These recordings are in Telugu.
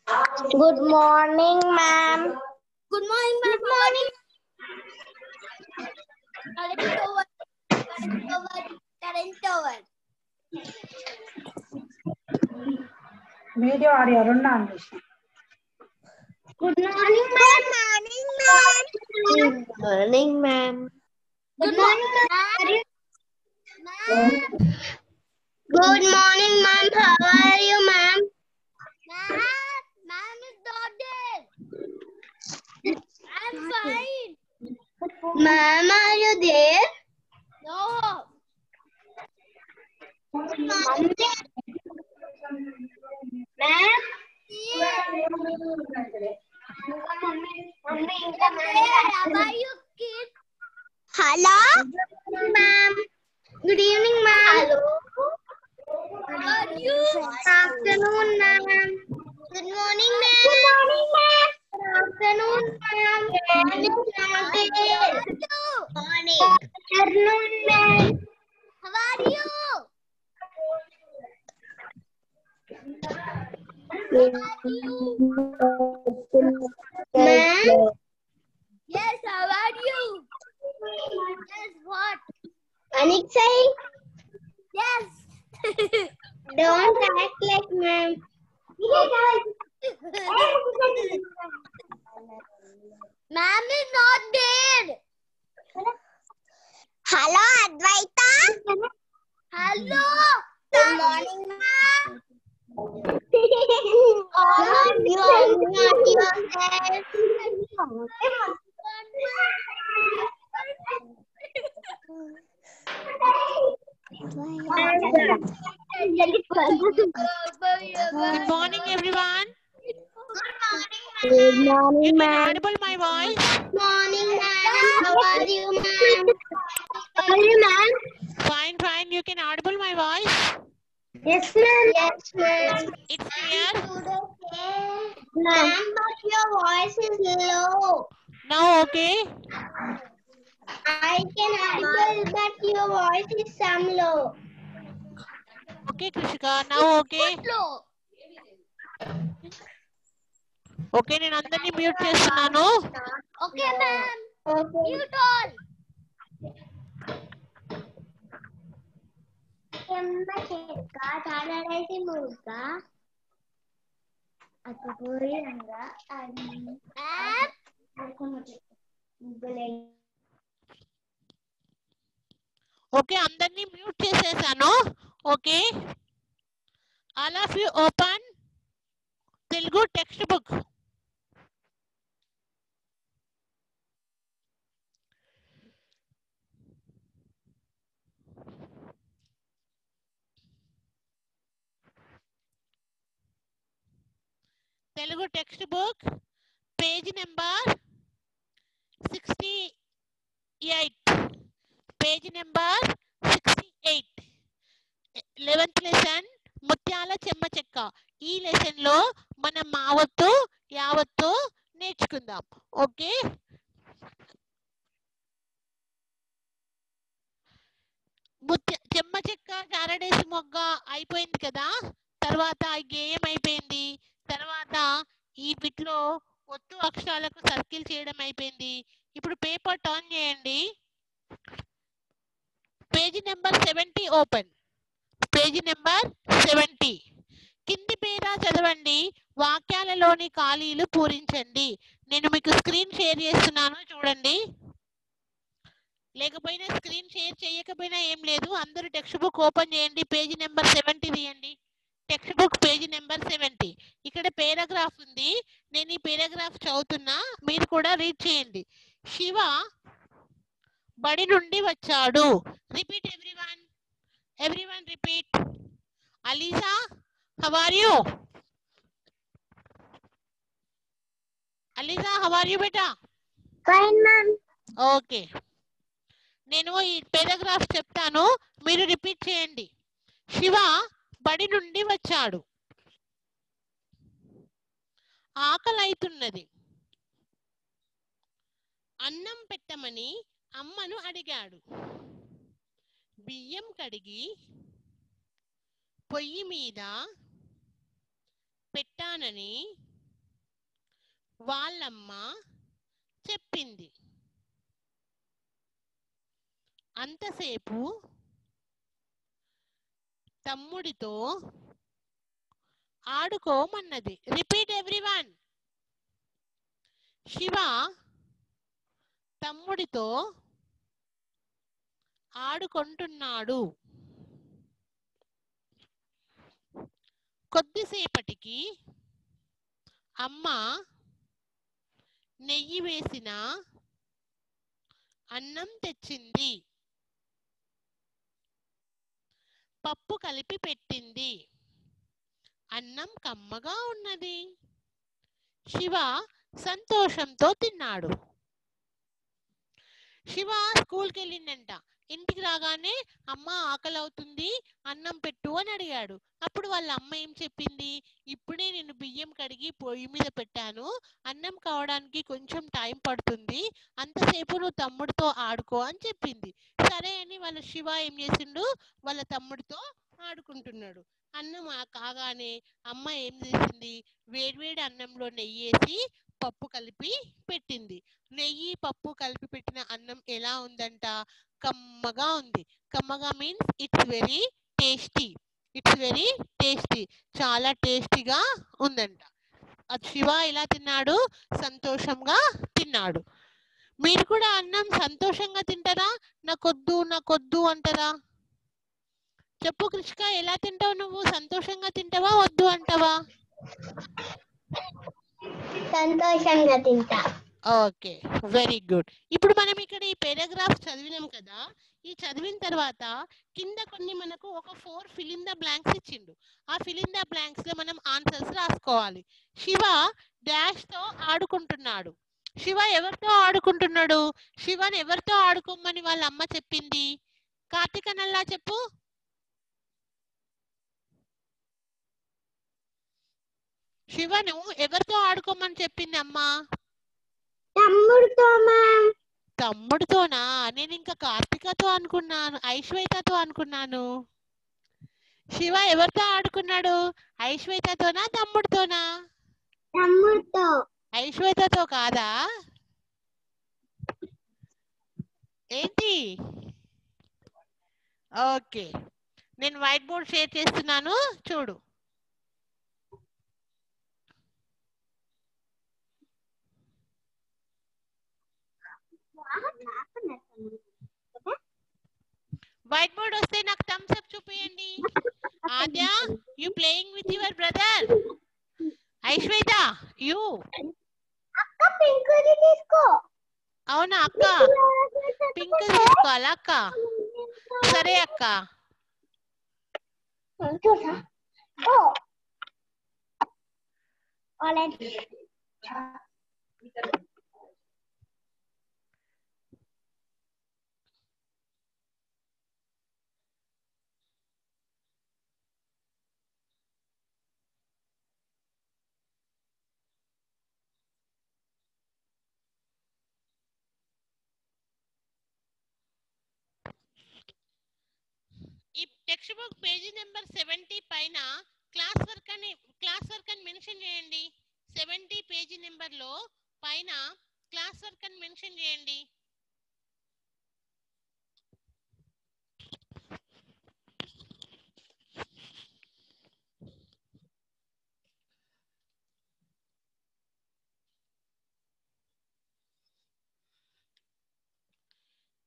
Good morning, ma'am. Good morning, ma'am. Good morning. Current over. Current over. Video audio రెండు ఆన్ చేసిన. Good morning, ma'am. Good morning, ma'am. Good morning, ma'am. Good morning, Are you? ma'am. Good morning, ma'am. How are you, ma'am? Ma'am is not there. I'm fine. Ma'am, are you there? No. Ma'am. How are you, kid? Hello, ma'am. Good evening, ma'am. Hello. How are you? Good afternoon, ma'am. Good morning, ma'am. Good morning, ma'am. Good afternoon, ma'am. Morning, morning. Afternoon, ma'am. How are you? Ma'am. Yes, how are you? Yes, what? Anixai, Yes. don't act like ma'am. Ma'am is not there. Hello, Advaita. Hello. Good morning, ma'am. All of you unmute yourself. Good morning, everyone. Good morning, You can ma'am. audible my voice. Morning, ma'am. How are you, ma'am? How are you, ma'am? Fine, fine. You can audible my voice. Yes, ma'am. Yes, ma'am. It's clear. Ma'am, but your voice is low. Now, okay. I can audible, but your voice is some low. Okay, Krishika. Now, okay. Hello. Okay, నేను అందరినీ మ్యూట్ చేస్తున్నాను. Okay, ma'am. Okay. Mute all. చెమ్మ చెక్క తాళరేసి ముగ్గ అతపోయి రంగా Ma'am. ముగ్గులే ఓకే, అందరినీ మ్యూట్ చేసేసాను. Okay, all of you open Telugu text book. Telugu text book page number 68. Page number 68. 11th lesson ముత్యాల చెమ్మ చెక్క. ఈ లెసన్ లో మనం మావత్తు యావత్తు నేర్చుకుందాం. ఓకే, చెమ్మ చెక్క చారడేసి మొగ్గ అయిపోయింది కదా. తర్వాత ఈ గేయం అయిపోయింది. తర్వాత ఈ బిట్లో ఒత్తు అక్షరాలకు సర్కిల్ చేయడం అయిపోయింది. ఇప్పుడు పేపర్ టర్న్ చేయండి. Page number 70 open. Page number 70. కింది పేరా చదవండి, వాక్యాలలోని ఖాళీలు పూరించండి. నేను మీకు స్క్రీన్ షేర్ చేస్తున్నాను, చూడండి. లేకపోయినా స్క్రీన్ షేర్ చేయకపోయినా ఏం లేదు, అందరూ టెక్స్ట్ బుక్ ఓపెన్ చేయండి. పేజీ నెంబర్ 70 తీయండి. Text book page number 70. ఇక్కడ పేరాగ్రాఫ్ ఉంది. నేను ఈ పేరాగ్రాఫ్ చదువుతున్నా, మీరు కూడా రీడ్ చేయండి. శివ బడి నుండి వచ్చాడు. Repeat everyone. Everyone repeat. Aliza, how are you? Aliza, how are you బేటా? Fine ma'am. ఓకే, నేను ఈ పారాగ్రాఫ్ చెప్తాను, మీరు రిపీట్ చేయండి. శివ బడి నుండి వచ్చాడు. ఆకలైతున్నది. అన్నం పెట్టమని అమ్మను అడిగాడు. బియ్యం కడిగి పొయ్యి మీద పెట్టానని వాళ్ళమ్మ చెప్పింది. అంతసేపు తమ్ముడితో ఆడుకోమన్నది. Repeat everyone. శివ తమ్ముడితో ఆడుకుంటున్నాడు. కొద్దిసేపటికి అమ్మ నెయ్యి వేసిన అన్నం తెచ్చింది. పప్పు కలిపి పెట్టింది. అన్నం కమ్మగా ఉన్నది. శివ సంతోషంతో తిన్నాడు. శివ స్కూల్కి వెళ్ళిందంట. ఇంటికి రాగానే అమ్మ ఆకలి అవుతుంది, అన్నం పెట్టు అని అడిగాడు. అప్పుడు వాళ్ళ అమ్మ ఏం చెప్పింది? ఇప్పుడే నేను బియ్యం కడిగి పొయ్యి మీద పెట్టాను, అన్నం కావడానికి కొంచెం టైం పడుతుంది, అంతసేపు నువ్వు తమ్ముడితో ఆడుకో అని చెప్పింది. సరే అని వాళ్ళ శివ ఏం చేసిండు? వాళ్ళ తమ్ముడితో ఆడుకుంటున్నాడు. అన్నం కాగానే అమ్మ ఏం చేసింది? వేడివేడి అన్నంలో నెయ్యి వేసి పప్పు కలిపి పెట్టింది. నెయ్యి పప్పు కలిపి పెట్టిన అన్నం ఎలా ఉందంట? కమ్మగా ఉంది. కమ్మగా means it's very tasty. It's very tasty. చాలా టేస్టీగా ఉందంట. అది శివ ఎలా తిన్నాడు? సంతోషంగా తిన్నాడు. మీరు కూడా అన్నం సంతోషంగా తింటారా? నాకొద్దు నాకొద్దు అంటారా? చెప్పు కృష్క, ఎలా తింటావు నువ్వు? సంతోషంగా తింటావా, వద్దు అంటావా? సంతోషంగా తింటా. Okay, very good. ఇప్పుడు మనం ఇక్కడ ఈ పారాగ్రాఫ్ చదివినాం కదా. ఈ చదివిన తర్వాత కింద కొన్ని మనకు ఒక 4 fill in the blanks ఇచ్చిండు. ఆ fill in the blanks లో మనం ఆన్సర్స్ రాసుకోవాలి. శివ డాష్ తో ఆడుకుంటున్నాడు. శివ ఎవరితో ఆడుకుంటున్నాడు? శివని ఎవరితో ఆడుకోమని వాళ్ళ అమ్మ చెప్పింది? కార్తీక నల్లా చెప్పు. శివను ఎవరితో ఆడుకోమని చెప్పింది అమ్మ? తమ్ముడితో. తమ్ముడితోనా? నేను ఇంకా కార్తికతో అనుకున్నాను, ఐశ్వేతతో అనుకున్నాను. శివ ఎవరితో ఆడుకున్నాడు? ఐశ్వేతతోనా తమ్ముడితోనా? తమ్ముడితో. ఐశ్వేతతో కాదా? ఏంటి? ఓకే, నేను వైట్ బోర్డ్ షేర్ చేస్తున్నాను, చూడు. వైట్ బోర్డ్ వస్తే నాకు థమ్స్ అప్ చూపియండి. Aadya, you playing with your brother. Aishwetha, you. అక్క పింక్ తీసుకో. అవునా అక్క? పింక్ తీసుకోవాలా అక్క? సరే అక్క. ఈ టెక్స్ట్ బుక్ పేజీ నెంబర్ 70 పైన క్లాస్ వర్క్ అని మెన్షన్ చేయండి. 70 పేజీ నెంబర్ లో పైన క్లాస్ వర్క్ అని మెన్షన్ చేయండి.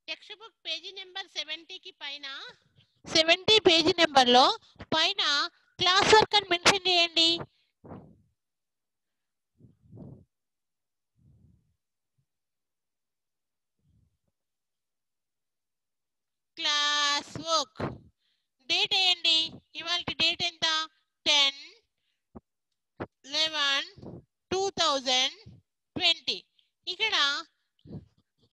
టెక్స్ట్ బుక్ పేజీ నెంబర్ 70 కి పైన 70 పేజీ నెంబర్ లో పైన క్లాస్ వర్క్ అని మెన్షన్ చేయండి. క్లాస్ వర్క్ డేట్ వేయండి. ఇవాళ డేట్ ఎంత? 10/11/2020. ఇక్కడ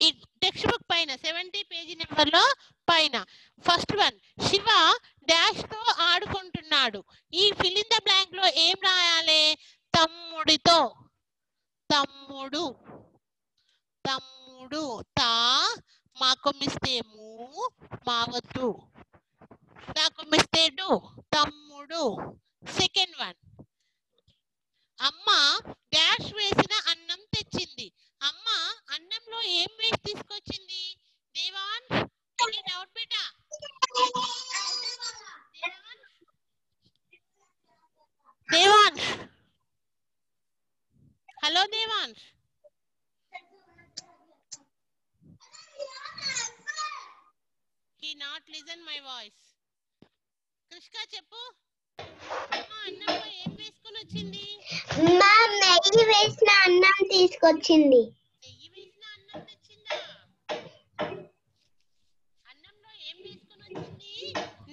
ఈ టెక్స్ట్ బుక్ పైన 70 పేజీ నెంబర్ లో పైన ఫస్ట్ వన్, శివ డాష్ తో ఆడుకుంటున్నాడు. ఈ ఫిల్ ఇన్ ద బ్లాంక్ లో ఏం రాయాలి? తమ్ముడితో. తమ్ముడు. తమ్ముడు. తా మాకొమ్మిస్తే మూ, మావద్దు. తాకొమ్మిస్తే డు. తమ్ముడు. సెకండ్ వన్, అమ్మ డాష్ వేసిన అన్నం ఏం వేసి తీసుకొచ్చింది? దేవాన్ డౌట్ బేటా? Devansh, hello Devansh. He not listen my voice. కృష్క చెప్పు. అన్నంలో ఏం వేసుకొని వచ్చింది? మ్యామ్ నెయ్యి వేసిన అన్నం తీసుకొచ్చింది. నెయ్యి వేసిన అన్నం తెచ్చిందా? అన్నంలో ఏం వేసుకొని వచ్చింది?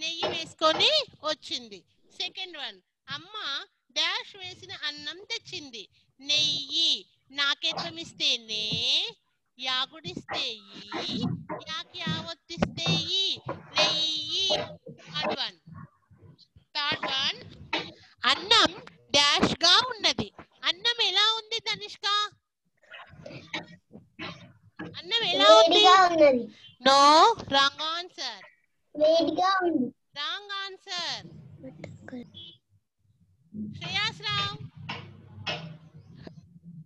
నెయ్యి వేసుకొని వచ్చింది. సెకండ్ వన్, అమ్మ డాష్ వేసిన అన్నం తెచ్చింది. నెయ్యి నాకెత్తమిస్తే నే, యాగుడిస్తే ఈ, యాకి యావత్తిస్తే ఈ, నెయ్యి. థర్డ్ వన్, అన్నం డాష్ గా ఉన్నది. అన్నం ఎలా ఉంది తనిష్క? అన్నం ఎలా ఉంది? No, wrong answer. వేడిగా ఉంది. Wrong answer. Shreyas Rao,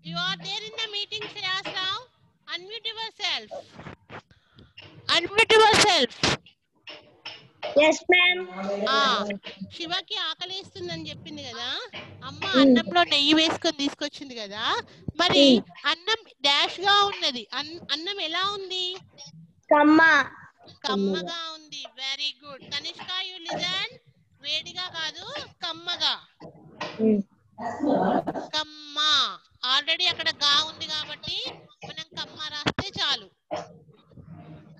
you are there in the meeting. Shreyas Rao, unmute yourself. Unmute yourself. Yes ma'am. శివకి ఆకలిస్తుందని చెప్పింది కదా, అమ్మ అన్నంలో నెయ్యి వేసుకొని తీసుకొచ్చింది కదా, మరి అన్నం డాష్ గా ఉన్నది. అన్నం ఎలా ఉంది? కమ్మగా ఉంది. Very good Tanishq, you listen. వేడిగా కాదు, కమ్మగా. కమ్మ. ఆల్రెడీ అక్కడ గా ఉంది కాబట్టి మనం కమ్మ రాస్తే చాలు.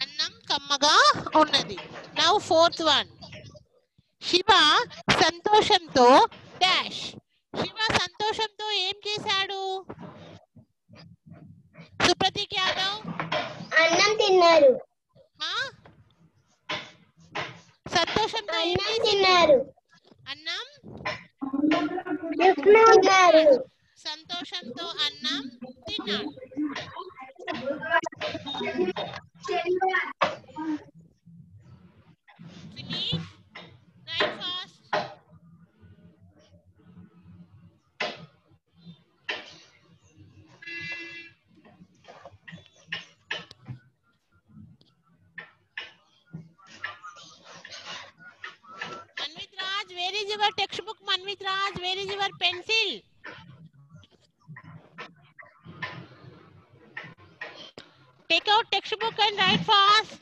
అన్నం కమ్మగా ఉన్నది. నౌ ఫోర్త్ వన్, శివ సంతోషంతో డాష్. శివ సంతోషంతో ఏం చేశాడు? సుప్రతీక్ యాదవ్, అన్నం తిన్నారు. సంతోషంతో అన్నం తిన్నారు. అన్నం తిన్నారు. సంతోషంతో అన్నం తిన్నాడు. Finish. Right fast. Manvit Raj, where is your textbook? Manvit Raj, where is your pencil? Take out textbook and write fast.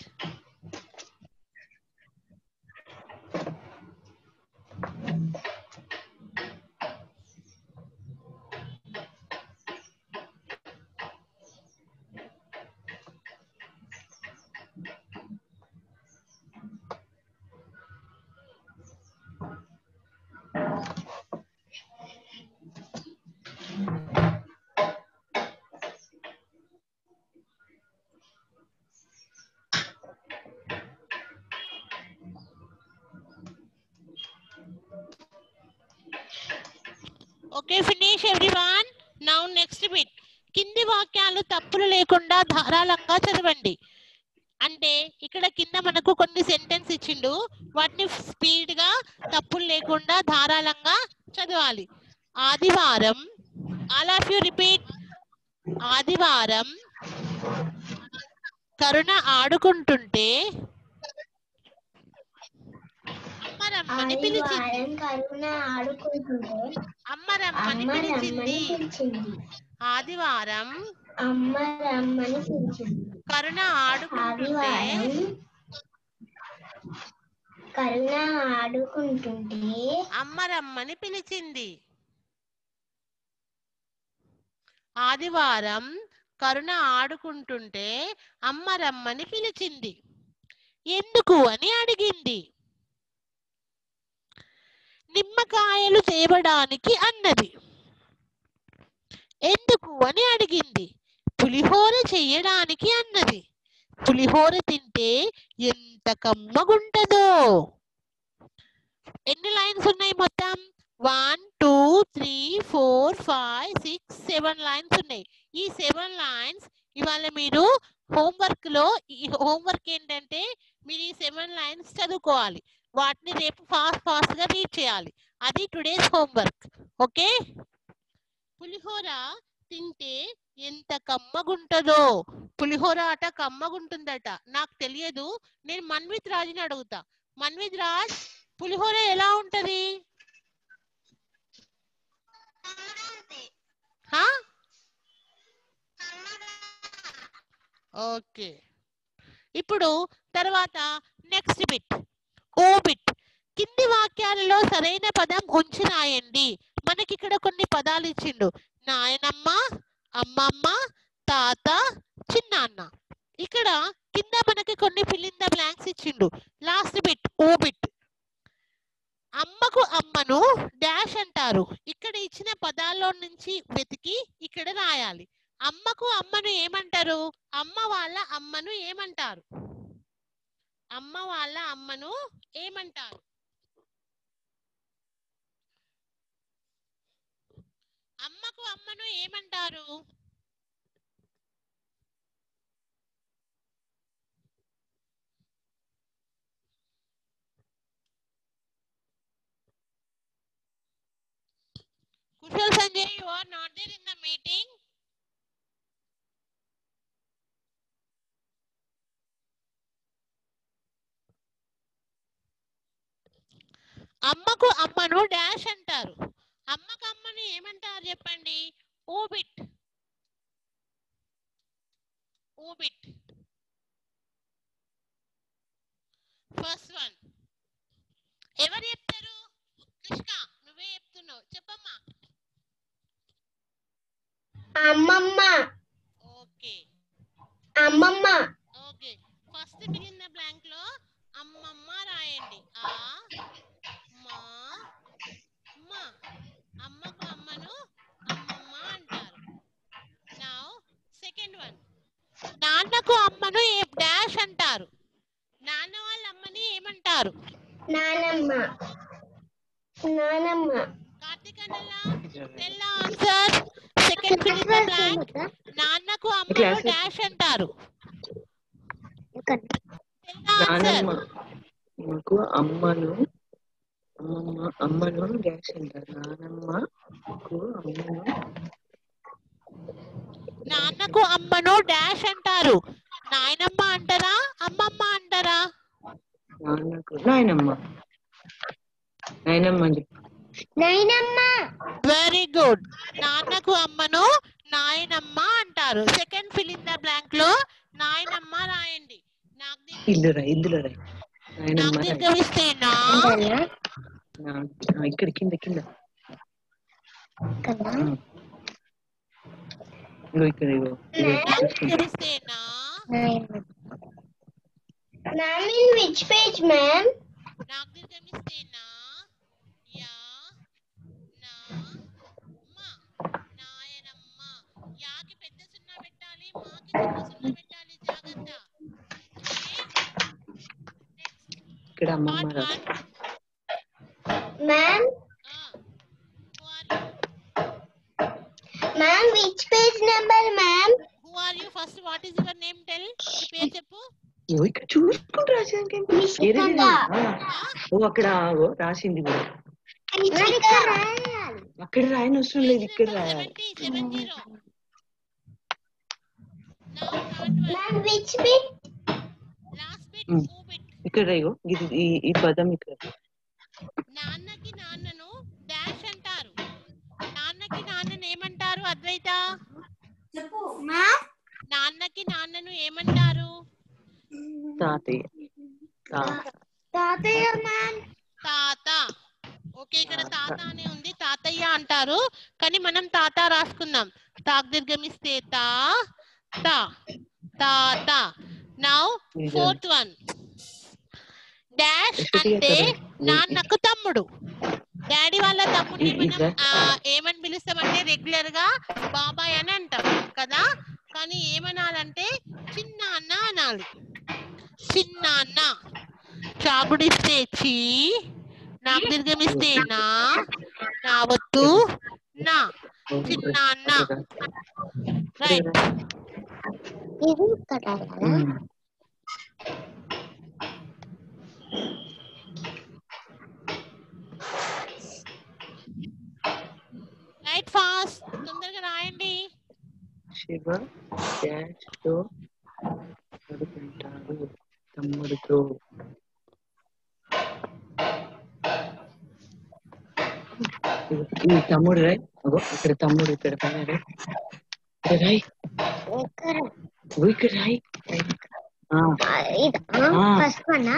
Okay, finish everyone. Now next bit. కింది వాక్యాలు తప్పులు లేకుండా ధారాళంగా చదవండి. అంటే ఇక్కడ కింద మనకు కొన్ని సెంటెన్స్ ఇచ్చిండు, వాటిని స్పీడ్ గా తప్పులు లేకుండా ధారాళంగా చదవాలి. ఆదివారం, ఆల్ ఆఫ్ యూ రిపీట్. ఆదివారం కరుణ ఆడుకుంటుంటే అమ్మ రమ్మని పిలిచింది. అమ్మ రమ్మని పిలిచింది. ఆదివారం అమ్మ రమ్మని పిలిచింది. కరుణ ఆడుకుంటుంటే అమ్మ రమ్మని పిలిచింది. ఆదివారం కరుణ ఆడుకుంటుంటే అమ్మ రమ్మని పిలిచింది. ఎందుకు అని అడిగింది. నిమ్మకాయలు తేవడానికి అన్నది. ఎందుకు అని అడిగింది. పులిహోర చెయ్యడానికి అన్నది. పులిహోర తింటే ఎంత కమ్మగుంటదో. ఎన్ని లైన్స్ ఉన్నాయి మొత్తం? 1 2 3 4 5 6 7 లైన్స్ ఉన్నాయి. ఈ 7 లైన్స్ ఇవాళ మీరు హోంవర్క్ లో, ఈ హోంవర్క్ ఏంటంటే మీరు ఈ 7 లైన్స్ చదువుకోవాలి. వాటిని రేపు ఫాస్ట్ గా రీడ్ చేయాలి. అది టుడేస్ హోంవర్క్. ఓకే, పులిహోర తింటే ఎంత కమ్మగుంటదో. పులిహోర అట కమ్మగుంటుందట. నాకు తెలియదు. నేను మన్విత్ రాజుని అడుగుతా. మన్విత్ రాజ్, పులిహోర ఎలా ఉంటది? ఓకే. ఇప్పుడు తర్వాత నెక్స్ట్ బిట్, ఓ బిట్. కింది వాక్యాలలో సరైన పదం ఉంచి రాయండి. మనకి ఇక్కడ కొన్ని పదాలు ఇచ్చిండు. నాయనమ్మ, అమ్మమ్మ, తాత, చిన్నాన్న. ఇక్కడ కింద మనకి కొన్ని ఫిల్ ఇన్ ద బ్లాంక్స్ ఇచ్చిండు. లాస్ట్ బిట్, ఓ బిట్. అమ్మకు అమ్మను డాష్ అంటారు. ఇక్కడ ఇచ్చిన పదాల్లో నుంచి వెతికి ఇక్కడ రాయాలి. అమ్మకు అమ్మను ఏమంటారు? అమ్మ వాళ్ళ అమ్మను ఏమంటారు? అమ్మ వాళ్ళ అమ్మను ఏమంటారు? అమ్మకు అమ్మను ఏమంటారు? Kushal Sanjay, you are not there in the meeting. అమ్మకు అమ్మను డాష్ అంటారు. అమ్మకు అమ్మను ఏమంటారు చెప్పండి? ఓ బిట్. ఓ బిట్. ఫస్ట్ వన్ ఎవరు చెప్తారు? కృష్ణ, నువ్వే చెప్తున్నావు, చెప్పమ్మా. అమ్మమ్మ. ఓకే, అమ్మమ్మ. Okay. First fill in the blank లో అమ్మమ్మ రాయండి. ఆ మా మా. అమ్మకు అమ్మను అమ్మమ్మ అంటారు. నౌ సెకండ్ వన్, నాన్నకు అమ్మను డాష్ అంటారు. నాన్న వాళ్ళ అమ్మని ఏమంటారు? నానమ్మ. నానమ్మ. కార్తిక్ అన్నల్లా, tell the answer. Second fill in the blank. నాన్నకు అమ్మను డాష్ అంటారు. నానమ్మకు అమ్మను అమ్మను డాష్ అంటారు. నాన్నకు అమ్మను డాష్ అంటారు. నాయనమ్మ అంటారా, అమ్మమ్మ అంటారా? నాయనమ్మ. నాయనమ్మ. Very good. నాన్నకు అమ్మను నాయనమ్మ అంటారు. Second fill in the blank లో నాయనమ్మ రాయండి. నాకు దీర్ఘమిస్తేనా? ఇక్కడ కింద కింద దీర్ఘమిస్తేనా? Ma'am, in which page, ma'am? నాకు దీర్ఘమిస్తేనా? యా నా మా. నాయనమ్మ. యాకి పెద్ద సున్నా పెట్టాలి, మాకి చిన్న సున్నా పెట్టాలి. జాగ్రత్త. ఇక్కడ అమ్మమ్మ. Ma'am? Who are you? Ma'am, which page number, ma'am? Who are you? First, what is your name? Tell. నీ పేరు చెప్పు. ఇక్కడ చూసుకుంటూ రాసింది. అక్కడ రాసింది కూడా. అక్కడ రాయని అవసరం లేదు, ఇక్కడ రాయాలి. ఇక్కడ ఈ పదం ఇక్కడ. నాన్నకి నాన్నను డాష్ అంటారు. నాన్నకి నాన్నను ఏమంటారు అద్వైత? నాన్నకి నాన్నను ఏమంటారు? తాతయ్య. తాతయ్య మ్యామ్. తాత. ఓకే, ఇక్కడ తాత అనే ఉంది, తాతయ్య అంటారు. కానీ మనం తాత రాసుకుందాం. తాక్ దీర్ఘమిస్తే తా తా తాత. నౌ ఫోర్త్ వన్, డాష్ అంటే నాన్నకు తమ్ముడు. డాడీ వాళ్ళ తమ్ముడిని మనం ఏమని పిలుస్తామంటే రెగ్యులర్ గా బాబాయ్ అని అంటాం కదా. కానీ ఏమనాలంటే చిన్నాన్న అనాలి. చిన్నాన్న. చాగుడిస్తే చీ, నాకు దీర్ఘమిస్తే నా, నా వత్తు నా. చిన్నాన్న. రైట్. రైట్ ఫాస్ట్, తొందరగా రాయండి. శివ డాష్ తో ఆడుకుంటాడు తమ్ముడితో. ఈ తమ్ముడు రాయ్. అగో ఇక్కడ తమ్ముడు ఇక్కడ పైన రాయ్. ఇక్కడ రాయ్. ఓ ఇక్కడ రాయ్. ఫస్ట్ వన్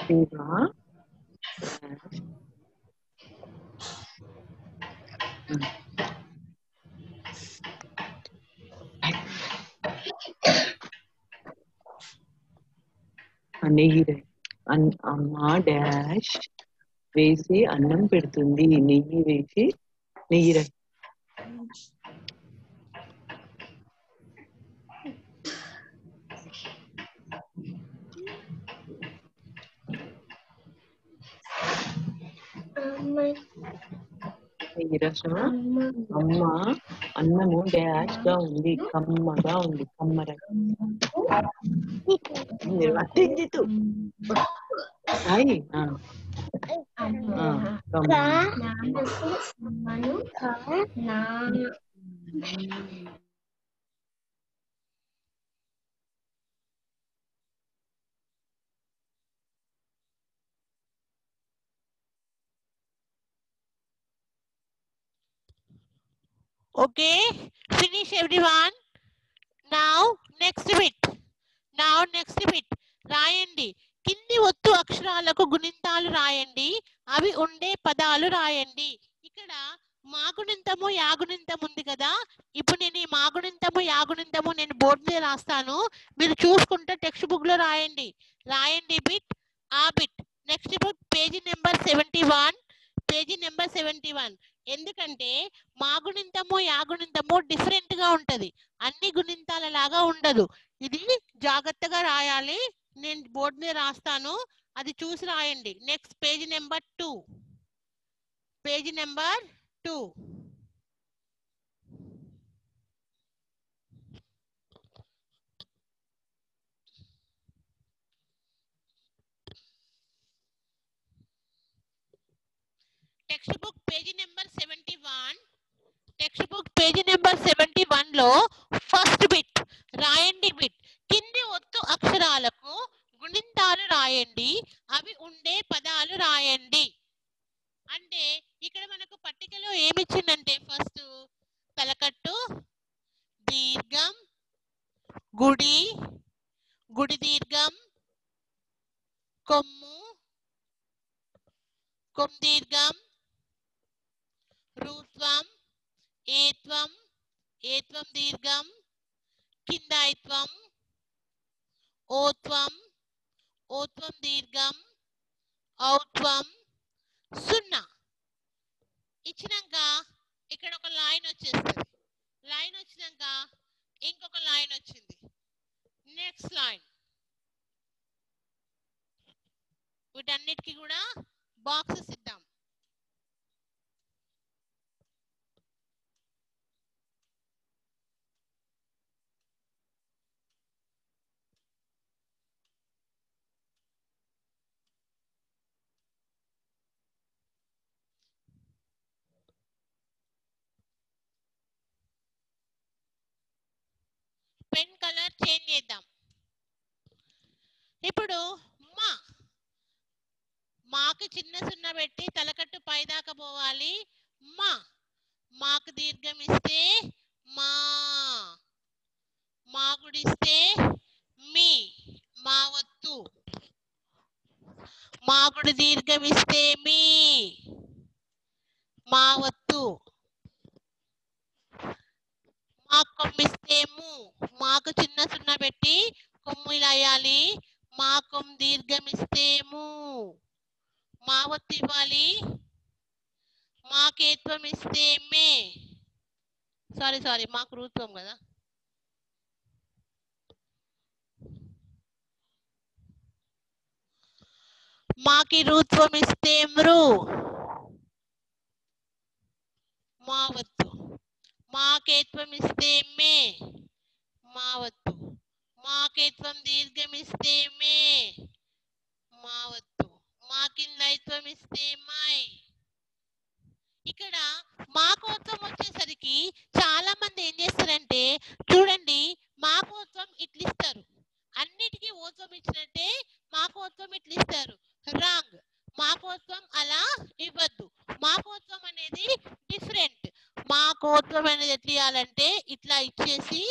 శివ నెయ్యి రాయ్. అమ్మ డాష్ వేసి అన్నం పెడుతుంది. నెయ్యి వేసి నెయ్యి రాయ్. నెయ్యి రాసావా? అమ్మ అన్నము డాష్ గా ఉంది, కమ్మగా ఉంది. కమ్మర అత్తించితు రాయి. Okay, finish everyone. Now next bit. రాయండి. కింది ఒత్తు అక్షరాలకు గుణింతాలు రాయండి. అవి ఉండే పదాలు రాయండి. ఇక్కడ మాగుణింతము యాగుణింతం ఉంది కదా. ఇప్పుడు నేను ఈ మాగుణింతము యాగుణింతము నేను బోర్డు మీద రాస్తాను. మీరు చూసుకుంటే టెక్స్ట్ బుక్ లో రాయండి. బిట్ ఆ bit. Next book page number 71. ఎందుకంటే మాగుణింతము యాగుణింతము డిఫరెంట్ గా ఉంటది. అన్ని గుణింతాల లాగా ఉండదు. ఇది జాగ్రత్తగా రాయాలి. నేను బోర్డు మీద రాస్తాను, అది చూసి రాయండి. Next page number 2. Text book page number 71 లో ఫస్ట్ బిట్ రాయండి. బిట్ కింది ఒత్తు అక్షరాలకు గుణింతాలు రాయండి. అవి ఉండే పదాలు రాయండి. అంటే ఇక్కడ మనకు పట్టికలో ఏమిచ్చిందంటే ఫస్ట్ తలకట్టు, దీర్ఘం, గుడి దీర్ఘం, కొమ్ము దీర్ఘం, రూత్వం, ఏత్వం దీర్ఘం, కింద ఐత్వం, ఓత్వం దీర్ఘం, ఔత్వం, సున్నా. ఇచ్చినాక ఇక్కడ ఒక లైన్ వచ్చేస్తుంది. లైన్ వచ్చినాక ఇంకొక లైన్ వచ్చింది. Next line. వీటన్నిటికీ కూడా బాక్సెస్ ఇద్దాం. పెన్ కలర్ చేంజ్ చేద్దాం. ఇప్పుడు మాకు చిన్న సున్నా పెట్టి తలకట్టు పైదాకా పోవాలి. మాకు దీర్ఘం ఇస్తే మాగుడిస్తే మీ, మా వత్తు. మాగుడు దీర్ఘం ఇస్తే మీ, మా వత్తు. మాకు కొమ్మిస్తే ము, మాకు చిన్న సున్నా పెట్టి కొమ్ము ఇలా అయ్యాలి. మా కొమ్ము దీర్ఘం ఇస్తే ము, మా వత్తు ఇవ్వాలి. మాకేత్వం ఇస్తే మే. సారీ మాకు రూత్వం కదా. మాకి రూత్వం ఇస్తే మృ, మా వత్తు. మాకేత్వం ఇస్తే మే, మాకేత్వం దీర్ఘమిస్తే మే, మావత్తు. మాకిన్ లైత్వం ఇస్తే మై. ఇక్కడ మాకోత్వం వచ్చేసరికి చాలా మంది ఏం చేస్తారంటే చూడండి, మాకోత్వం ఇట్లా ఇస్తారు, అన్నిటికీ ఓత్వం ఇచ్చినట్టే మాకోత్వం ఇట్లా ఇస్తారు. రాంగ్. మాకోత్వం అలా ఇవ్వద్దు. మాకోత్వం అనేది డిఫరెంట్. మాకోత్వం అనేది ఎట్లా ఇవ్వాలంటే ఇట్లా ఇచ్చేసి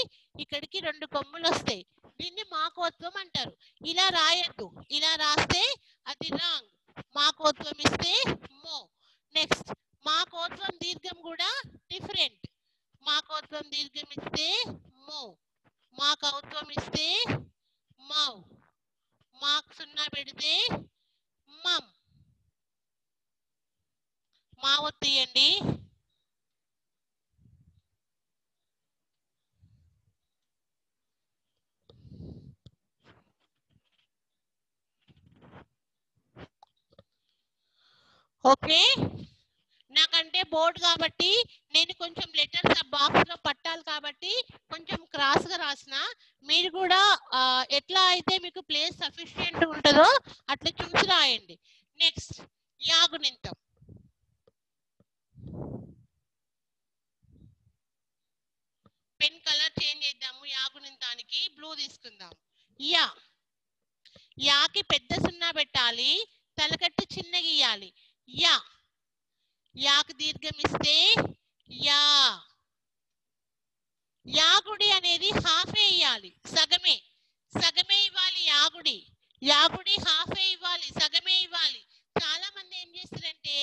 ఇక్కడికి 2 కొమ్ములు వస్తాయి, దీన్ని మాకోత్వం అంటారు. ఇలా రాయొద్దు, ఇలా రాస్తే అది రాంగ్. మాకోత్వం ఇస్తే మో. నెక్స్ట్ మాకోత్వం దీర్ఘం కూడా డిఫరెంట్. మాకోత్వం దీర్ఘం ఇస్తే మో, మాకౌత్వం ఇస్తే మౌ, మాకు 0 పెడితే మమ్. మా ఒత్తు తీయండి. ఓకే, నాకంటే బోర్డు కాబట్టి నేను కొంచెం లెటర్స్ ఆ బాక్స్ లో పట్టాలి కాబట్టి కొంచెం క్రాస్ గా రాసిన. మీరు కూడా ఎట్లా అయితే మీకు ప్లేస్ సఫిషియెంట్ ఉంటుందో అట్లా చూసి రాయండి. నెక్స్ట్ యాగునింతం. పెన్ కలర్ చేంజ్ చేద్దాము. యాగునింతానికి బ్లూ తీసుకుందాం. యా, యాకి పెద్ద 0 పెట్టాలి, తలకట్టు చిన్న గీయాలి. యా, యాకు దీర్ఘం ఇస్తే యా. యాగుడి అనేది హాఫే ఇవ్వాలి, సగమే. సగమే ఇవ్వాలి యాగుడి. యాగుడి హాఫే ఇవ్వాలి, సగమే ఇవ్వాలి. చాలా మంది ఏం చేస్తారంటే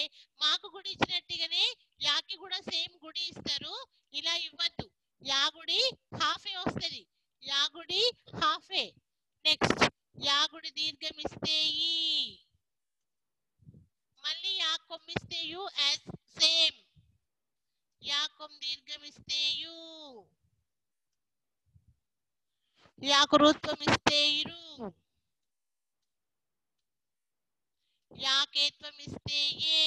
మాకు గుడి ఇచ్చినట్టుగానే యాకి కూడా సేమ్ గుడి ఇస్తారు. ఇలా ఇవ్వద్దు. యాగుడి హాఫే వస్తుంది, యాగుడి హాఫే. నెక్స్ట్ యాగుడి దీర్ఘం ఇస్తే ఈ, మళ్ళీ యా కొమ్మిస్తే you as same. Yeah comb దీర్ఘం ఇస్తే యు, యాకు రూత్వం ఇస్తే ఇరు, యాకేత్వం ఇస్తే ఏ.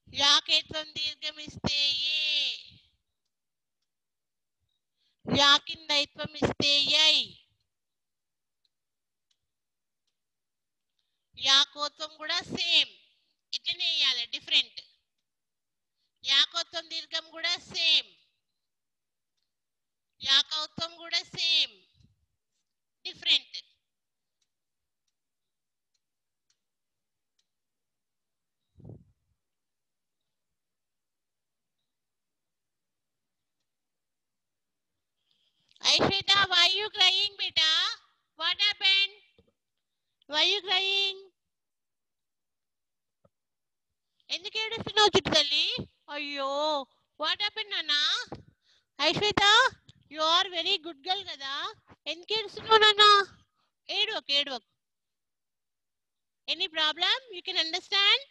యాకేత్వం దీర్ఘం ఇస్తే ఏ, యాకిన్ దైత్వం ఇస్తే యై. యాకోత్వం కూడా సేమ్, ఇట్లనే వేయాలి, డిఫరెంట్. యాకోత్వం దీర్ఘం కూడా సేమ్, యాకౌత్వం కూడా same, different. Aishita, why are you crying, beta? What happened? Why are you crying? ఎందుకు ఏడుస్తున్నావు చిట్టు తల్లి? అయ్యో, వాట్ హ్యాపెన్ నాన్నా? Aishwetha, you are very good girl కదా, ఎందుకు ఏడుస్తున్నావు నాన్నా? ఏడవకు, ఏడవకు. Any problem? You can understand?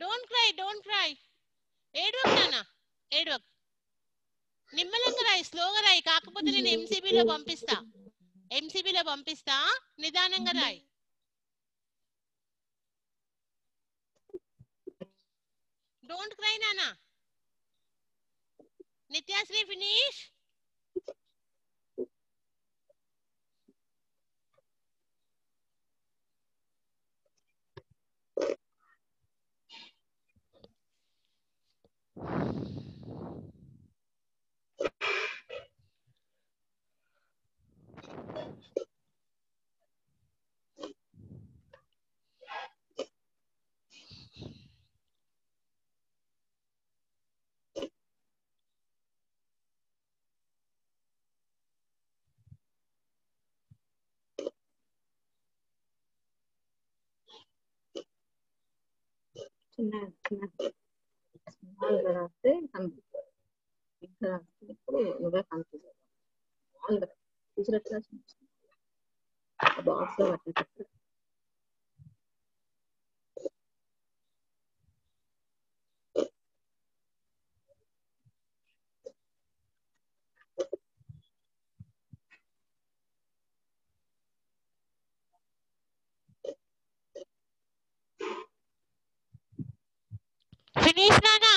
Don't cry, don't cry. ఏడవకు నాన్న, ఏడవకు. నిమ్మలంగా రాయి, స్లోగా రాయి. కాకపోతే నేను ఎంసీబీలో పంపిస్తా, ఎంసీబీలో పంపిస్తా, నిదానంగా రాయి. Don't cry, Nana. Nityasri, finish. చిన్న చిన్న స్మాల్గా రాస్తే కనిపిస్తుంది. ఇంకా రాసినప్పుడు నువ్వే కనిపిస్తుంది. స్మాల్గా టీచర్ ఎట్లా బాక్స్ లో పట్టేటప్పుడు ఫినిష్ నానా.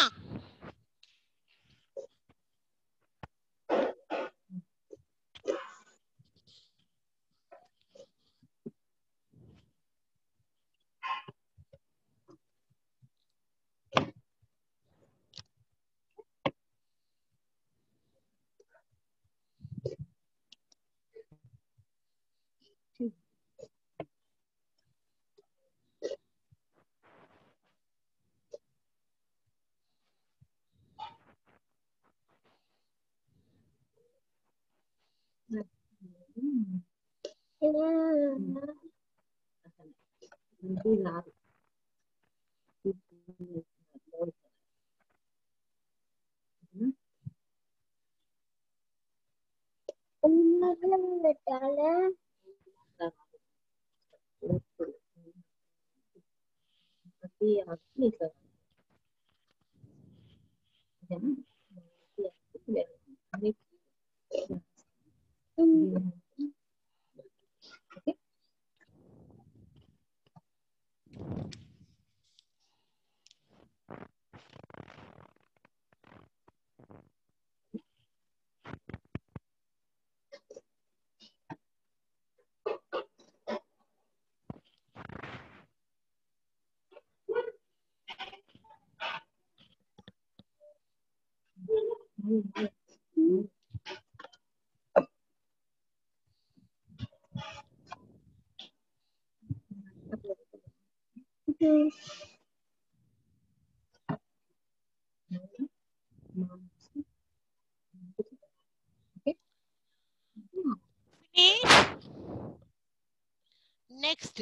రాదు. పెట్టాలి. ఫినిష్. నెక్స్ట్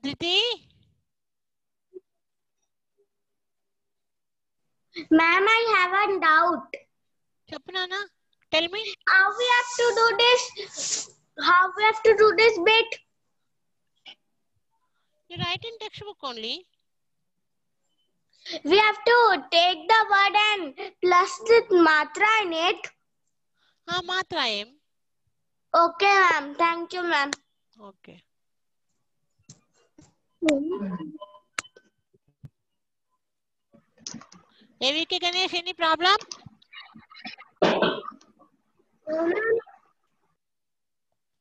ధృతి. Ma'am, I have a doubt. చెప్పు నానా. Tell me. How we have to do this? How we have to do this bit? You write in textbook only. We have to take the word and plus the matra in it. మాత్ర ఏం. Okay, ma'am. Thank you, ma'am. Okay. ఏవికే Ganesh, any problem?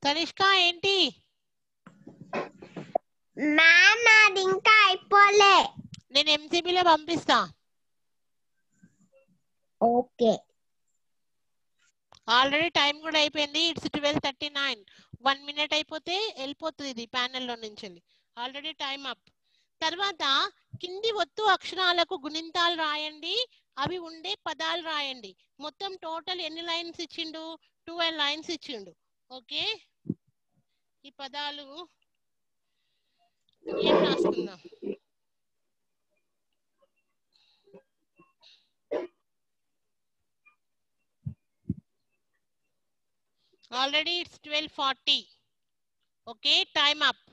Tanishq ఏంటి? మ్యామ్ అది ఇంకా అయిపోలే. నేను ఎంసీబీలో పంపిస్తా. ఓకే. ఆల్రెడీ టైం కూడా అయిపోయింది. ఇట్స్ 12:39. 1 minute అయిపోతే వెళ్ళిపోతుంది ఇది ప్యానెల్లో నుంచి. Already time up. తర్వాత కింది ఒత్తు అక్షరాలకు గుణింతాలు రాయండి. అవి ఉండే పదాలు రాయండి. మొత్తం టోటల్ ఎన్ని లైన్స్ ఇచ్చిండు? 12 లైన్స్ ఇచ్చిండు. ఓకే, ఈ పదాలు ఏం రాసుకుందాం? Already it's 12:40. Okay, time up.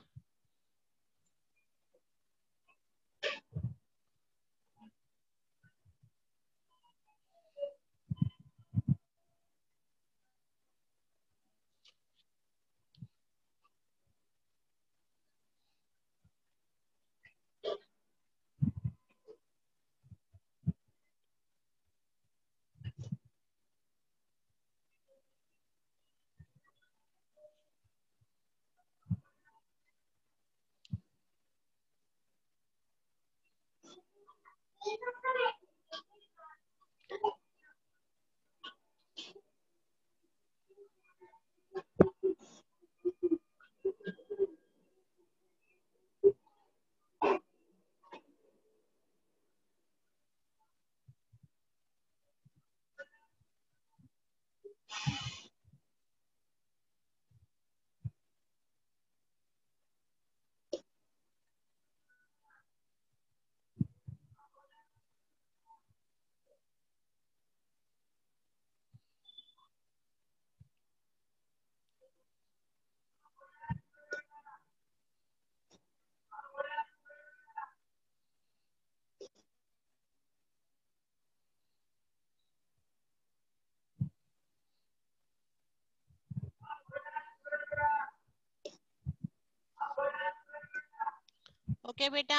Okay, beta.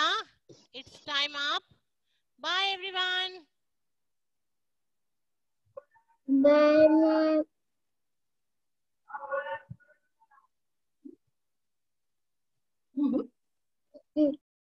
It's time up. Bye, everyone. Bye.